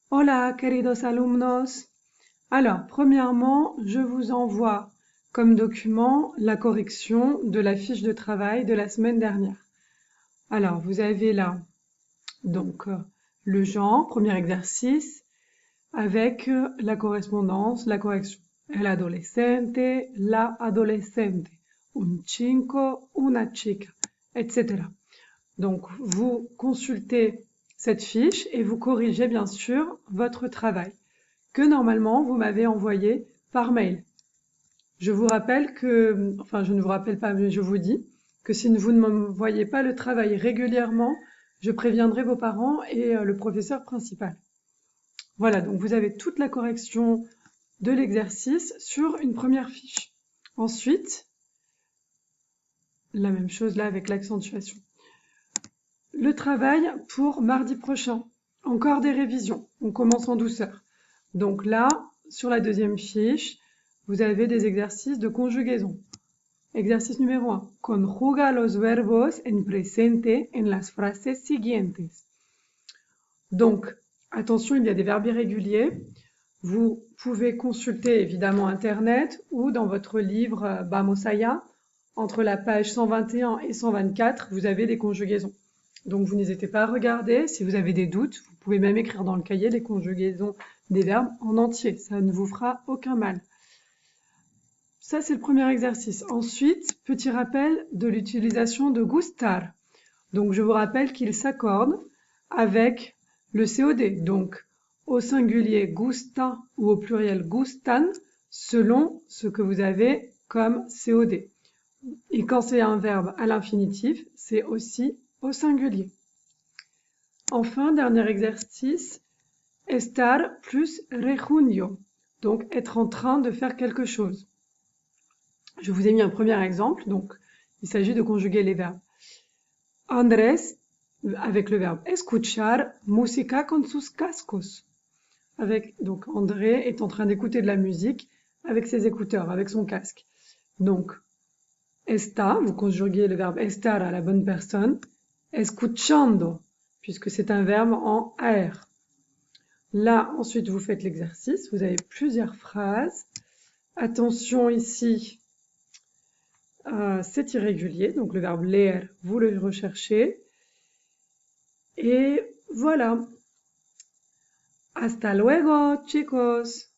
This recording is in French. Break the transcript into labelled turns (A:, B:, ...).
A: Hola, queridos alumnos. Alors, premièrement, je vous envoie comme document la correction de la fiche de travail de la semaine dernière. Alors, vous avez là donc le genre, premier exercice, avec la correspondance, la correction. El adolescente, la adolescente, un chico, una chica, etc. Donc, vous consultez cette fiche et vous corrigez bien sûr votre travail que normalement vous m'avez envoyé par mail. Je vous rappelle que, enfin je ne vous rappelle pas, mais je vous dis que si vous ne m'envoyez pas le travail régulièrement, je préviendrai vos parents et le professeur principal. Voilà, donc vous avez toute la correction de l'exercice sur une première fiche. Ensuite, la même chose là avec l'accentuation. Le travail pour mardi prochain. Encore des révisions. On commence en douceur. Donc là, sur la deuxième fiche, vous avez des exercices de conjugaison. Exercice numéro 1. Conjuga los verbos en presente en las frases siguientes. Donc, attention, il y a des verbes irréguliers. Vous pouvez consulter évidemment Internet ou dans votre livre Vamos Allá, entre la page 121 et 124, vous avez des conjugaisons. Donc vous n'hésitez pas à regarder. Si vous avez des doutes, vous pouvez même écrire dans le cahier les conjugaisons des verbes en entier. Ça ne vous fera aucun mal. Ça, c'est le premier exercice. Ensuite, petit rappel de l'utilisation de gustar. Donc je vous rappelle qu'il s'accorde avec le COD. Donc au singulier gusta ou au pluriel gustan, selon ce que vous avez comme COD. Et quand c'est un verbe à l'infinitif, c'est aussi au singulier. Enfin, dernier exercice, estar plus rejunio, donc être en train de faire quelque chose. Je vous ai mis un premier exemple, donc il s'agit de conjuguer les verbes. Andrés, avec le verbe escuchar, música con sus cascos. Donc André est en train d'écouter de la musique avec ses écouteurs, avec son casque. Donc, está, vous conjuguez le verbe estar à la bonne personne, escuchando, puisque c'est un verbe en AR. Là, ensuite, vous faites l'exercice. Vous avez plusieurs phrases. Attention ici, c'est irrégulier. Donc, le verbe leer, vous le recherchez. Et voilà. Hasta luego, chicos.